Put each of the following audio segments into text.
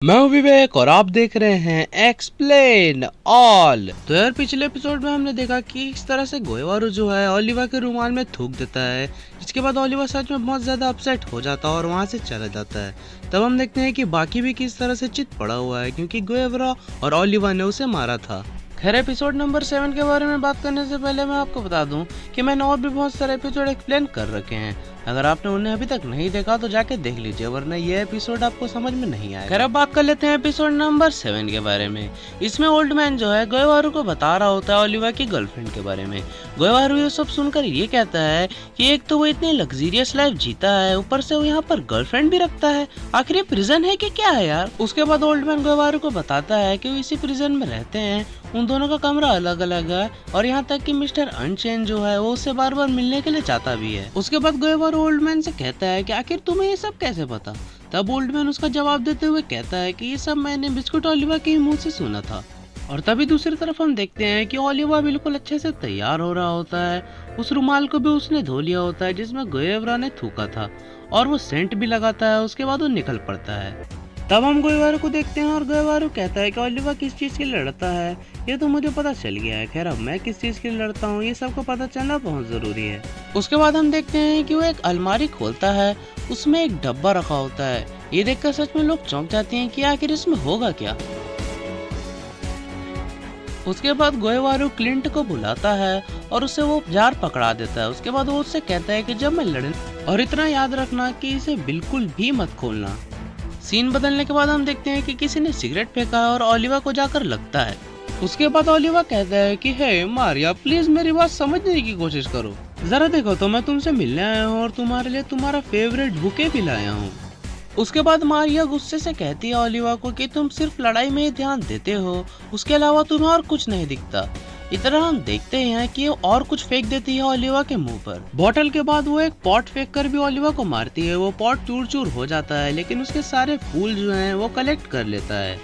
मैं हूं विवेक और आप देख रहे हैं एक्सप्लेन ऑल। तो यार पिछले एपिसोड में हमने देखा कि इस तरह से गोएवारू जो है ओलिवा के रुमाल में थूक देता है, जिसके बाद ओलिवा सच में बहुत ज्यादा अपसेट हो जाता है और वहां से चला जाता है। तब हम देखते हैं कि बाकी भी किस तरह से चित पड़ा हुआ है क्योंकि गोएवरा और ओलिवा ने उसे मारा था। खैर एपिसोड नंबर 7 के बारे में बात करने से पहले मैं आपको बता दूं कि मैंने और भी बहुत सारे एपिसोड एक्सप्लेन कर रखे हैं। अगर आपने उन्हें अभी तक नहीं देखा तो जाके देख लीजिए, वरना ये एपिसोड आपको समझ में नहीं आएगा। खैर अब बात कर लेते हैं एपिसोड नंबर 7 के बारे में। इसमें ओल्ड मैन जो है गोएवारू को बता रहा होता है ओलिवा की गर्लफ्रेंड के बारे में। गोएवारू ये सब सुनकर ये कहता है कि एक तो वो इतनी लग्जरियस लाइफ जीता है, ऊपर से वो यहाँ पर गर्लफ्रेंड भी रखता है। आखिर ये प्रिजन है कि क्या है यार। उसके बाद ओल्ड मैन गोएवारू को बताता है कि वो इसी प्रिजन में रहते हैं, उन दोनों का कमरा अलग अलग है और यहाँ तक कि मिस्टर अनचेन जो है वो उससे बार बार मिलने के लिए चाहता भी है। उसके बाद गोएवारू ओल्ड मैन से कहता है कि आखिर तुम्हें ये सब कैसे पता। तब ओल्ड मैन उसका जवाब देते हुए कहता है कि ये सब मैंने बिस्कुट ओलिवा के मुंह से सुना था। और तभी दूसरी तरफ हम देखते हैं कि ओलिवा बिल्कुल अच्छे से तैयार हो रहा होता है। उस रुमाल को भी उसने धो लिया होता है जिसमें गोएवरा ने थूका था, और वो सेंट भी लगाता है। उसके बाद वो निकल पड़ता है। तब हम गोएवारू को देखते हैं और गोएवारू कहता है कि ओलिवा किस चीज के लिए लड़ता है ये तो मुझे पता चल गया है। खैर अब मैं किस चीज के लिए लड़ता हूँ ये सबको पता चलना बहुत जरूरी है। उसके बाद हम देखते हैं कि वो एक अलमारी खोलता है, उसमें एक डब्बा रखा होता है। ये देखकर सच में लोग चौंक जाते हैं कि आखिर इसमें होगा क्या। उसके बाद गोएवारू क्लिंट को बुलाता है और उसे वो जार पकड़ा देता है। उसके बाद वो उससे कहता है कि जब मैं लड़ने, और इतना याद रखना कि इसे बिल्कुल भी मत खोलना। सीन बदलने के बाद हम देखते हैं कि किसी ने सिगरेट फेंका है और ओलिवा को जाकर लगता है। उसके बाद ओलिवा कहता है कि हे मारिया, प्लीज मेरी बात समझने की कोशिश करो। जरा देखो तो मैं तुमसे मिलने आया हूँ और तुम्हारे लिए तुम्हारा फेवरेट बुके भी लाया हूँ। उसके बाद मारिया गुस्से से कहती है ओलिवा को कि तुम सिर्फ लड़ाई में ही ध्यान देते हो, उसके अलावा तुम्हें और कुछ नहीं दिखता। इतना हम देखते हैं कि वो और कुछ फेंक देती है ओलिवा के मुंह पर। बोतल के बाद वो एक पॉट फेंक कर भी ओलिवा को मारती है। वो पॉट चूर चूर हो जाता है, लेकिन उसके सारे फूल जो हैं वो कलेक्ट कर लेता है।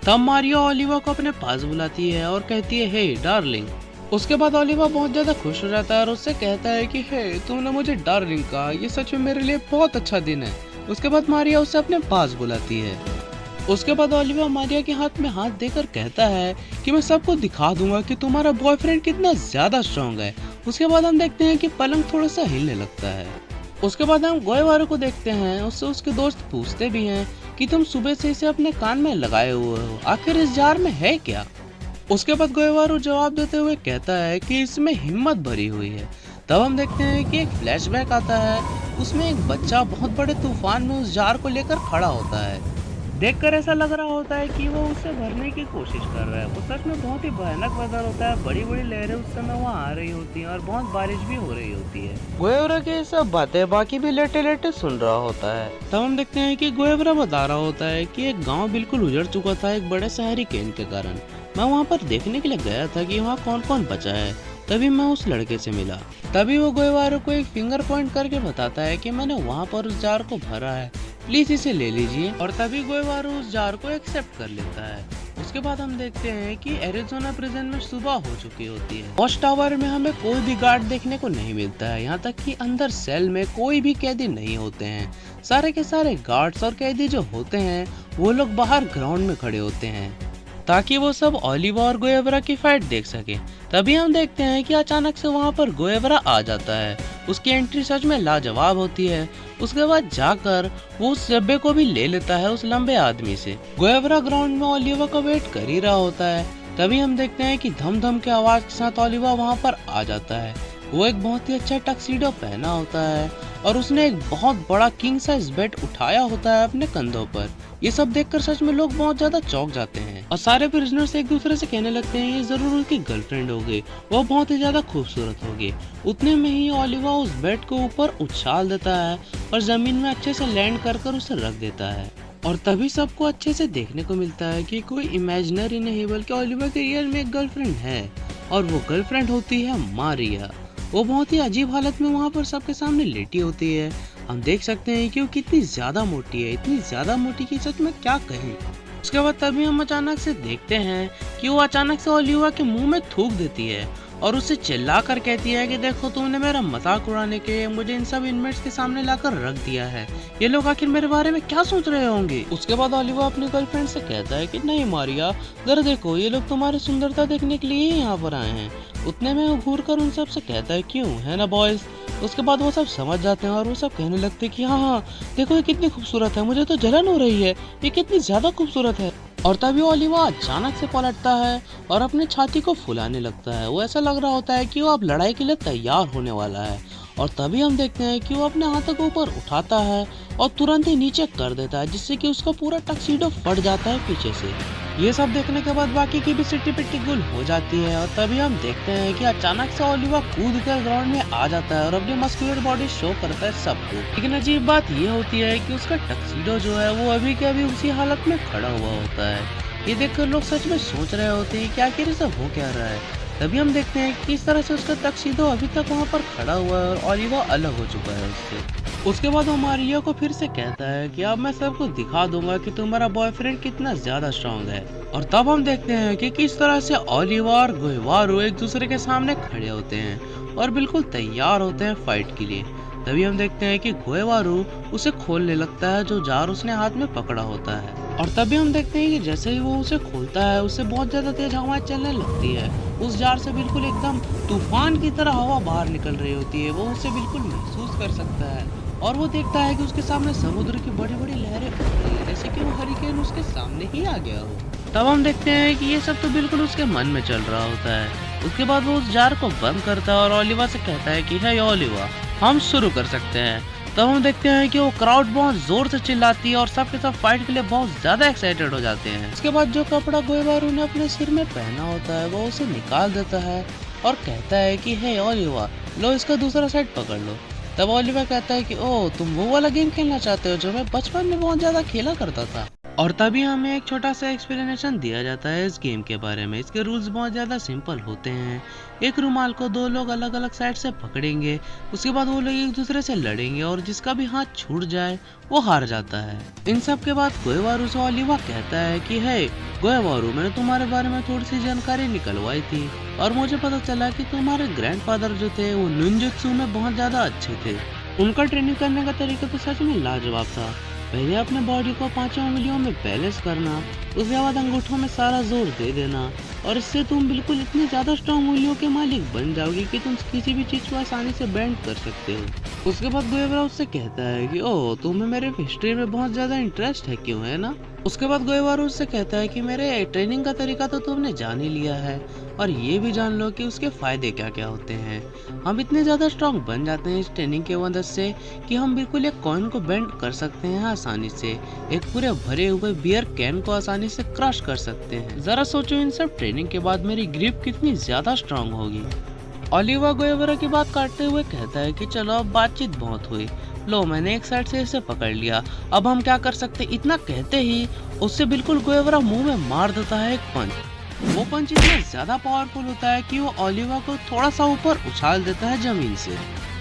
तब मारिया ओलिवा को अपने पास बुलाती है और कहती है हे डार्लिंग। उसके बाद ओलिवा बहुत ज्यादा खुश हो जाता है और उससे कहता है कि हे तुमने मुझे डार्लिंग कहा, ये सच में मेरे लिए बहुत अच्छा दिन है। उसके बाद मारिया उसे अपने पास बुलाती है। उसके बाद ओलिवा मारिया के हाथ में हाथ देकर कहता है कि मैं सबको दिखा दूंगा कि तुम्हारा बॉयफ्रेंड कितना ज्यादा स्ट्रॉन्ग है। उसके बाद हम देखते हैं कि पलंग थोड़ा सा हिलने लगता है। उसके बाद हम गोएवारू को देखते हैं, उससे उसके दोस्त पूछते भी हैं कि तुम सुबह से इसे अपने कान में लगाए हुए हो, आखिर इस जार में है क्या। उसके बाद गोएवारू जवाब देते हुए कहता है कि इसमें हिम्मत भरी हुई है। तब हम देखते हैं कि एक फ्लैशबैक आता है, उसमें एक बच्चा बहुत बड़े तूफान में उस जार को लेकर खड़ा होता है। देखकर ऐसा लग रहा होता है कि वो उसे भरने की कोशिश कर रहा है। वो सच में बहुत ही भयानक वेदर होता है, बड़ी बड़ी लहरें उस समय वहाँ आ रही होती हैं और बहुत बारिश भी हो रही होती है। गोएवरा की सब बातें बाकी भी लेटे लेटे सुन रहा होता है। तब हम देखते हैं कि गोएवरा बता रहा होता है कि एक गाँव बिल्कुल उजड़ चुका था एक बड़े से हरिकेन के कारण। मैं वहाँ पर देखने के लिए गया था कि वहाँ कौन कौन बचा है। तभी मैं उस लड़के से मिला। तभी वो गोएवारू को एक फिंगर पॉइंट करके बताता है कि मैंने वहाँ पर उस जार को भरा है, प्लीज इसे ले लीजिए। और तभी गोएवारू उस जार को एक्सेप्ट कर लेता है। उसके बाद हम देखते हैं कि एरिज़ोना प्रिजन में सुबह हो चुकी होती है। वॉच टावर में हमें कोई भी गार्ड देखने को नहीं मिलता है, यहाँ तक कि अंदर सेल में कोई भी कैदी नहीं होते हैं। सारे के सारे गार्ड्स और कैदी जो होते हैं वो लोग बाहर ग्राउंड में खड़े होते हैं ताकि वो सब ओलिवा और गोएवरा की फाइट देख सके। तभी हम देखते हैं कि अचानक से वहाँ पर गोएवरा आ जाता है। उसकी एंट्री सच में लाजवाब होती है। उसके बाद जाकर वो उस डब्बे को भी ले लेता है उस लंबे आदमी से। गोएवरा ग्राउंड में ओलिवा का वेट कर ही रहा होता है। तभी हम देखते हैं कि धम धम के आवाज के साथ ओलिवा वहाँ पर आ जाता है। वो एक बहुत ही अच्छा टक्सीडो पहना होता है और उसने एक बहुत बड़ा किंग साइज बेड उठाया होता है अपने कंधों पर। ये सब देखकर सच में लोग बहुत ज्यादा चौंक जाते हैं और सारे प्रिजनर्स एक दूसरे से कहने लगते हैं ये जरूर उनकी गर्लफ्रेंड होगी, वो बहुत ही ज्यादा खूबसूरत होगी। उतने में ही ओलिवा उस बेड को ऊपर उछाल देता है और जमीन में अच्छे से लैंड कर उसे रख देता है। और तभी सबको अच्छे से देखने को मिलता है कि कोई इमेजिनरी नहीं बल्कि ओलिवा की रियल में एक गर्लफ्रेंड है, और वो गर्लफ्रेंड होती है मारिया। वो बहुत ही अजीब हालत में वहाँ पर सबके सामने लेटी होती है। हम देख सकते हैं कि वो कितनी ज्यादा मोटी है, इतनी ज्यादा मोटी कि सच में क्या कहें। उसके बाद तभी हम अचानक से देखते हैं कि वो अचानक से ओलिवा के मुंह में थूक देती है और उससे चिल्लाकर कहती है कि देखो तुमने मेरा मजाक उड़ाने के लिए मुझे इन सब इनमेट्स के सामने लाकर रख दिया है, ये लोग आखिर मेरे बारे में क्या सोच रहे होंगे। उसके बाद ओलिवा अपनी गर्लफ्रेंड से कहता है कि नहीं मारिया, जरा देखो ये लोग तुम्हारी सुंदरता देखने के लिए ही यहाँ पर आए हैं। उतने में वो घूर कर उन सब से कहता है क्यों है ना बॉयज। उसके बाद वो सब समझ जाते हैं और वो सब कहने लगते हैं कि हाँ हाँ देखो ये कितनी खूबसूरत है, मुझे तो जलन हो रही है, ये कितनी ज्यादा खूबसूरत है। और तभी ओलिवा अचानक से पलटता है और अपनी छाती को फुलाने लगता है। वो ऐसा लग रहा होता है कि वो अब लड़ाई के लिए तैयार होने वाला है। और तभी हम देखते हैं कि वो अपने हाथों को ऊपर उठाता है और तुरंत ही नीचे कर देता है, जिससे कि उसका पूरा टक्सीडो फट जाता है पीछे से। ये सब देखने के बाद बाकी की भी सिटी पिट्टी गुल हो जाती है। और तभी हम देखते हैं कि अचानक से ओलिवा कूद कर ग्राउंड में आ जाता है और अपनी मस्कुलर बॉडी शो करता है सबको। लेकिन अजीब बात ये होती है कि उसका टक्सीडो जो है वो अभी के अभी उसी हालत में खड़ा हुआ होता है। ये देखकर लोग सच में सोच रहे होते हैं कि आखिर इसे हो क्या रहा है। तभी हम देखते हैं कि किस तरह से उसका टक्सीडो अभी तक वहाँ पर खड़ा हुआ है और ओलिवा अलग हो चुका है उससे। उसके बाद वो मारिया को फिर से कहता है कि अब मैं सबको दिखा दूंगा कि तुम्हारा बॉयफ्रेंड कितना ज्यादा स्ट्रांग है। और तब हम देखते हैं कि किस तरह से ओलिवा और गोएवारो एक दूसरे के सामने खड़े होते हैं और बिल्कुल तैयार होते हैं फाइट के लिए। तभी हम देखते हैं कि गोएवारो उसे खोलने लगता है जो जार उसने हाथ में पकड़ा होता है। और तभी हम देखते हैं कि जैसे ही वो उसे खोलता है उससे बहुत ज्यादा तेज हवा चलने लगती है। उस जार से बिल्कुल एकदम तूफान की तरह हवा बाहर निकल रही होती है। वो उसे बिल्कुल महसूस कर सकता है और वो देखता है कि उसके सामने समुद्र की बड़ी बड़ी लहरें उठ रही है, जैसे कि वो हरिकेन उसके सामने ही आ गया हो। तब हम देखते हैं कि ये सब तो बिल्कुल उसके मन में चल रहा होता है। उसके बाद वो उस जार को बंद करता है और ओलिवा से कहता है कि हे ओलिवा, हम शुरू कर सकते हैं। तब हम देखते हैं कि वो क्राउड बहुत जोर से चिल्लाती है और सबके सब फाइट के लिए बहुत ज्यादा एक्साइटेड हो जाते हैं। उसके बाद जो कपड़ा गोएवारो ने अपने सिर में पहना होता है वो उसे निकाल देता है और कहता है कि हे ओलिवा, लो इसका दूसरा साइड पकड़ लो। तब ओलिवा कहता है कि ओह, तुम वो वाला गेम खेलना चाहते हो जो मैं बचपन में बहुत ज्यादा खेला करता था। और तभी हमें एक छोटा सा एक्सप्लेनेशन दिया जाता है इस गेम के बारे में। इसके रूल्स बहुत ज़्यादा सिंपल होते हैं। एक रुमाल को दो लोग अलग अलग साइड से पकड़ेंगे, उसके बाद वो लोग एक दूसरे से लड़ेंगे और जिसका भी हाथ छूट जाए वो हार जाता है। इन सब के बाद गोएवारो से ओलिवा कहता है कि हे गोएवारो, मैंने तुम्हारे बारे में थोड़ी सी जानकारी निकलवाई थी और मुझे पता चला कि तुम्हारे ग्रैंडफादर जो थे वो निंजुत्सु में बहुत ज़्यादा अच्छे थे। उनका ट्रेनिंग करने का तरीका तो सच में लाजवाब था। पहले अपने बॉडी को 5 उंगलियों में बैलेंस करना, उसके बाद अंगूठों में सारा जोर दे देना और इससे तुम बिल्कुल इतनी ज्यादा स्ट्रॉन्ग उंगलियों के मालिक बन जाओगे कि तुम किसी भी चीज को आसानी से बेंड कर सकते हो। उसके बाद गोएवारो उससे कहता है कि ओह, तुम्हें मेरे हिस्ट्री में बहुत ज्यादा इंटरेस्ट है क्यों, है ना। उसके बाद गोएवारो उससे कहता है कि मेरे ट्रेनिंग का तरीका तो तुमने जान ही लिया है और ये भी जान लो कि उसके फायदे क्या क्या होते हैं। हम इतने ज्यादा स्ट्रॉन्ग बन जाते हैं इस ट्रेनिंग के मदद से कि हम बिल्कुल एक कॉइन को बेंड कर सकते हैं आसानी से, एक पूरे भरे हुए बियर कैन को आसानी से क्रश कर सकते हैं। जरा सोचो इन सब ट्रेनिंग के बाद मेरी ग्रिप कितनी ज्यादा स्ट्रॉन्ग होगी। ओलिवा गोएवारो की बात काटते हुए कहता है कि चलो अब बातचीत बहुत हुई, लो मैंने एक साइड से इसे पकड़ लिया, अब हम क्या कर सकते। इतना कहते ही उससे बिल्कुल गोएवारो मुंह में मार देता है एक पंच। वो पंच इतना ज्यादा पावरफुल होता है कि वो ओलिवा को थोड़ा सा ऊपर उछाल देता है जमीन से।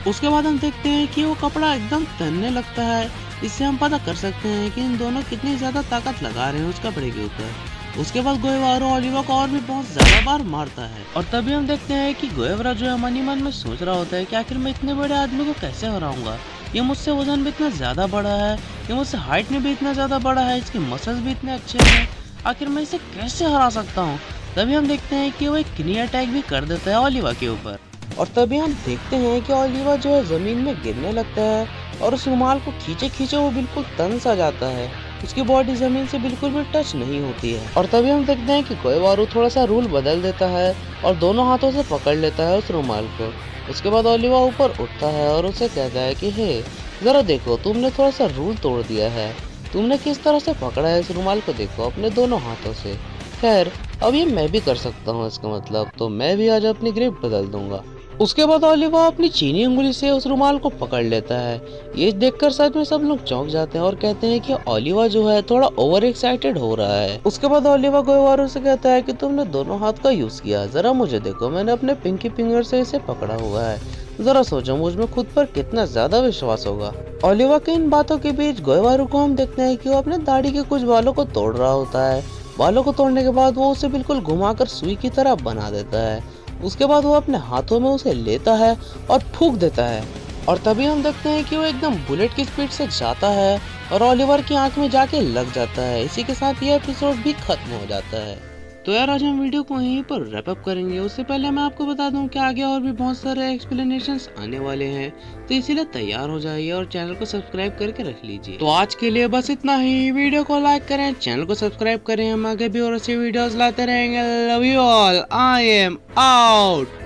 उसके बाद हम देखते हैं कि वो कपड़ा एकदम तनने लगता है। इससे हम पता कर सकते हैं कि इन दोनों कितनी ज्यादा ताकत लगा रहे हैं उस कपड़े के ऊपर। उसके बाद गोएवारो ओलिवा को और भी बहुत ज्यादा बार मारता है और तभी हम देखते हैं कि गोएवारो जो है मन ही मन में सोच रहा होता है कि आखिर मैं इतने बड़े आदमी को कैसे हराऊंगा। ये मुझसे वजन भी इतना ज्यादा बड़ा है, ये मुझसे हाइट में भी इतना ज्यादा बड़ा है, इसके मसल्स भी इतने अच्छे हैं, आखिर मैं इसे कैसे हरा सकता हूँ। तभी हम देखते हैं कि वो एक किनी अटैक भी कर देता है ओलिवा के ऊपर और तभी हम देखते हैं कि ओलिवा जो है जमीन में गिरने लगता है और उस रुमाल को खींचे खींचे वो बिल्कुल तन सा जाता है। उसकी बॉडी जमीन से बिल्कुल भी टच नहीं होती है। और तभी हम देखते हैं कि गोएवारो थोड़ा सा रूल बदल देता है और दोनों हाथों से पकड़ लेता है उस रुमाल को। उसके बाद ओलिवा ऊपर उठता है और उसे कहता है कि हे जरा देखो, तुमने थोड़ा सा रूल तोड़ दिया है, तुमने किस तरह से पकड़ा है इस रुमाल को, देखो अपने दोनों हाथों से। खैर अब ये मैं भी कर सकता हूँ, इसका मतलब तो मैं भी आज अपनी ग्रिप बदल दूंगा। उसके बाद ओलिवा अपनी चीनी उंगली से उस रुमाल को पकड़ लेता है। ये देखकर सच में सब लोग चौंक जाते हैं और कहते हैं कि ओलिवा जो है थोड़ा ओवर एक्साइटेड हो रहा है। उसके बाद ओलिवा गोएवारो से कहता है कि तुमने दोनों हाथ का यूज किया, जरा मुझे देखो, मैंने अपने पिंकी फिंगर से इसे पकड़ा हुआ है, जरा सोचो मुझ में खुद पर कितना ज्यादा विश्वास होगा। ओलिवा की इन बातों के बीच गोएवारो को हम देखते हैं कि वो अपने दाढ़ी के कुछ बालों को तोड़ रहा होता है। बालों को तोड़ने के बाद वो उसे बिल्कुल घुमाकर सुई की तरह बना देता है उसके बाद वो अपने हाथों में उसे लेता है और फूंक देता है, और तभी हम देखते हैं कि वो एकदम बुलेट की स्पीड से जाता है और ओलिवर की आंख में जाके लग जाता है। इसी के साथ ये एपिसोड भी खत्म हो जाता है। तो यार आज हम वीडियो को यहीं पर रैप अप करेंगे। उससे पहले मैं आपको बता दूं कि आगे और भी बहुत सारे एक्सप्लेनेशंस आने वाले हैं, तो इसीलिए तैयार हो जाइए और चैनल को सब्सक्राइब करके रख लीजिए। तो आज के लिए बस इतना ही। वीडियो को लाइक करें, चैनल को सब्सक्राइब करें। हम आगे भी और अच्छी वीडियोस लाते रहेंगे। Love you all, I am out.